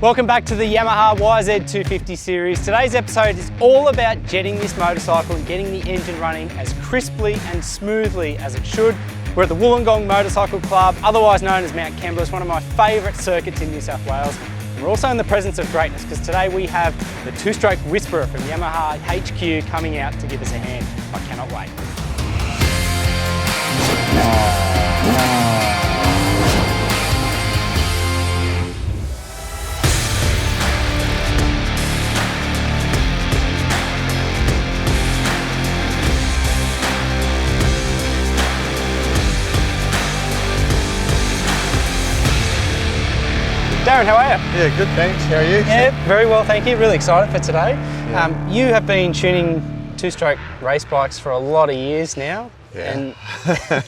Welcome back to the Yamaha YZ250 series. Today's episode is all about jetting this motorcycle and getting the engine running as crisply and smoothly as it should. We're at the Wollongong Motorcycle Club, otherwise known as Mount Kembla. It's one of my favourite circuits in New South Wales. And we're also in the presence of greatness because today we have the two-stroke Whisperer from Yamaha HQ coming out to give us a hand. I cannot wait. Darren, how are you? Yeah, good, thanks. How are you? Yeah, very well, thank you. Really excited for today. Yeah. You have been tuning two-stroke race bikes for a lot of years now. Yeah, and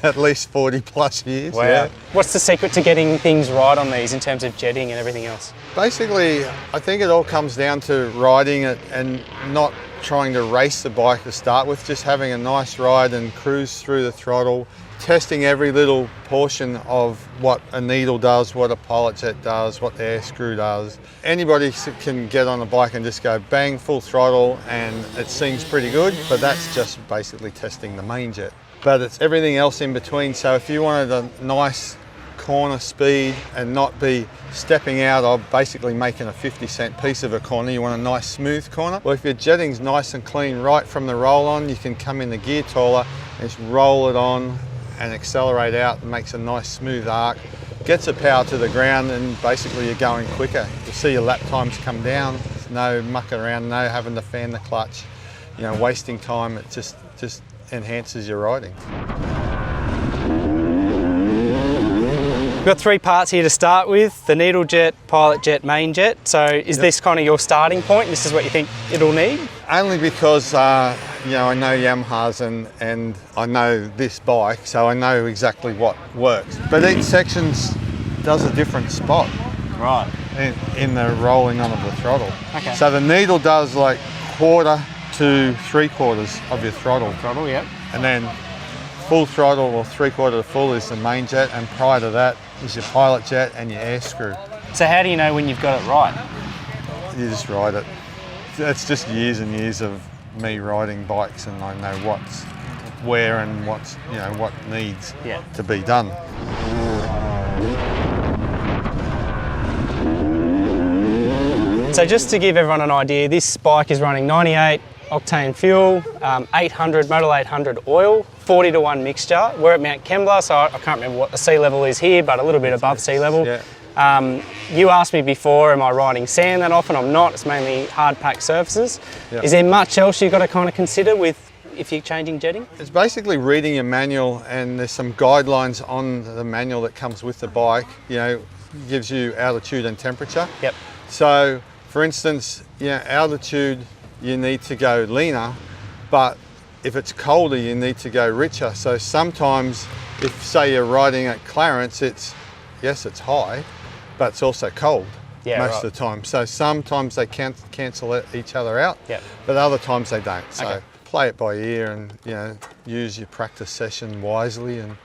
at least 40 plus years. Wow. Yeah. What's the secret to getting things right on these in terms of jetting and everything else? Basically, I think it all comes down to riding it and not trying to race the bike to start with, just having a nice ride and cruise through the throttle, testing every little portion of what a needle does, what a pilot jet does, what the air screw does. Anybody can get on a bike and just go bang, full throttle, and it seems pretty good, but that's just basically testing the main jet. But it's everything else in between. So if you wanted a nice corner speed and not be stepping out of basically making a 50-cent piece of a corner, you want a nice smooth corner. Well, if your jetting's nice and clean right from the roll on, you can come in the gear taller and just roll it on and accelerate out and makes a nice smooth arc, gets the power to the ground, and basically you're going quicker. You see your lap times come down, no mucking around, no having to fan the clutch, you know, wasting time. It just enhances your riding. We've got three parts here to start with: the needle jet, pilot jet, main jet. So is this kind of your starting point? This is what you think it'll need? Only because you know, I know Yamahas and I know this bike, so I know exactly what works. But each section does a different spot. Right. In the rolling on of the throttle. Okay. So the needle does like 1/4 to 3/4 of your throttle. Throttle, yep. And then full throttle or 3/4 to full is the main jet, and prior to that is your pilot jet and your air screw. So how do you know when you've got it right? You just ride it. It's just years and years of me riding bikes, and I know what's where and what's, you know, what needs to be done. So just to give everyone an idea, this bike is running 98 octane fuel, 800 Motor 800 oil, 40 to 1 mixture. We're at Mount Kembla, so I can't remember what the sea level is here, but a little bit above sea level. Yeah. You asked me before, am I riding sand that often? I'm not. It's mainly hard packed surfaces. Yeah. Is there much else you've got to kind of consider with if you're changing jetting? It's basically reading your manual, and there's some guidelines on the manual that comes with the bike. You know, gives you altitude and temperature. Yep. So, for instance, altitude, you need to go leaner, but if it's colder, you need to go richer. So sometimes, if say you're riding at Clarence, it's high, but it's also cold most of the time. So sometimes they cancel each other out, but other times they don't. So play it by ear and, you know, use your practice session wisely and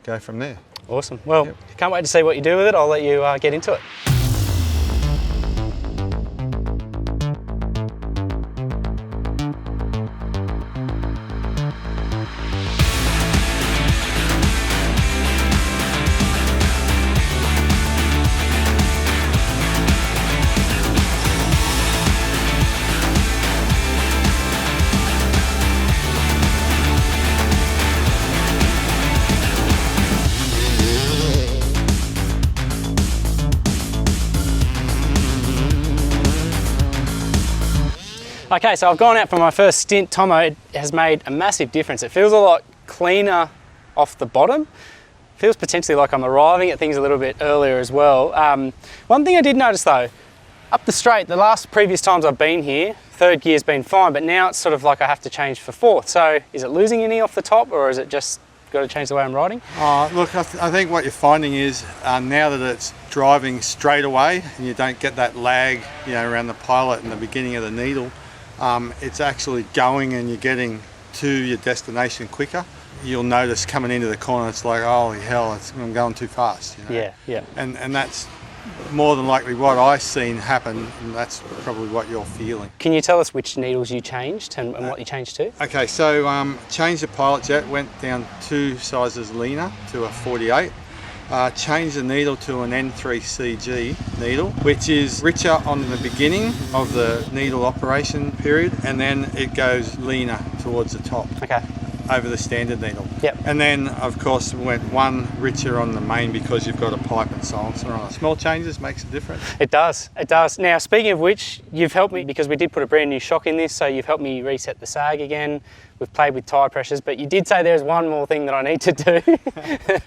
go from there. Awesome. Well, can't wait to see what you do with it. I'll let you get into it. Okay, so I've gone out for my first stint. Tomo, it has made a massive difference. It feels a lot cleaner off the bottom. Feels potentially like I'm arriving at things a little bit earlier as well. One thing I did notice though, up the straight, the previous times I've been here, third gear's been fine, but now it's sort of like I have to change for fourth. So is it losing any off the top, or is it just got to change the way I'm riding? Look, I think what you're finding is now that it's driving straight away and you don't get that lag, you know, around the pilot and the beginning of the needle, it's actually going and you're getting to your destination quicker. You'll notice coming into the corner, it's like, holy hell, I'm going too fast. You know? Yeah. And that's more than likely what I've seen happen, and that's probably what you're feeling. Can you tell us which needles you changed and what you changed to? Okay, so changed the pilot jet, went down 2 sizes leaner to a 48. Changed the needle to an N3CG needle, which is richer on the beginning of the needle operation period, and then it goes leaner towards the top. Okay. Over the standard needle. Yep. And then of course went 1 richer on the main because you've got a pipe and silencer on it. Small changes makes a difference. It does, it does. Now speaking of which, you've helped me because we did put a brand new shock in this, so you've helped me reset the sag again. We've played with tyre pressures, but you did say there's one more thing that I need to do.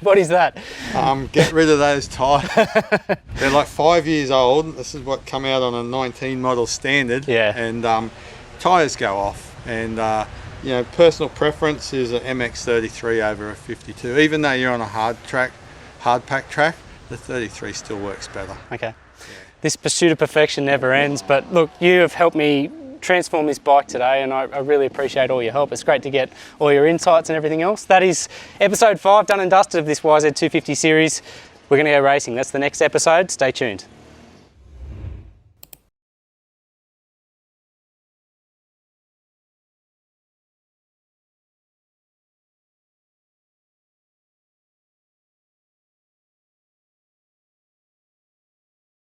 What is that? Get rid of those tyres. They're like 5 years old. This is what come out on a 19 model standard. Yeah. And tyres go off, and you know, personal preference is an MX33 over a 52. Even though you're on a hard pack track, the 33 still works better. Okay. Yeah. This pursuit of perfection never ends, but look, you have helped me transform this bike today, and I really appreciate all your help. It's great to get all your insights and everything else. That is episode 5 done and dusted of this YZ250 series. We're going to go racing. That's the next episode. Stay tuned.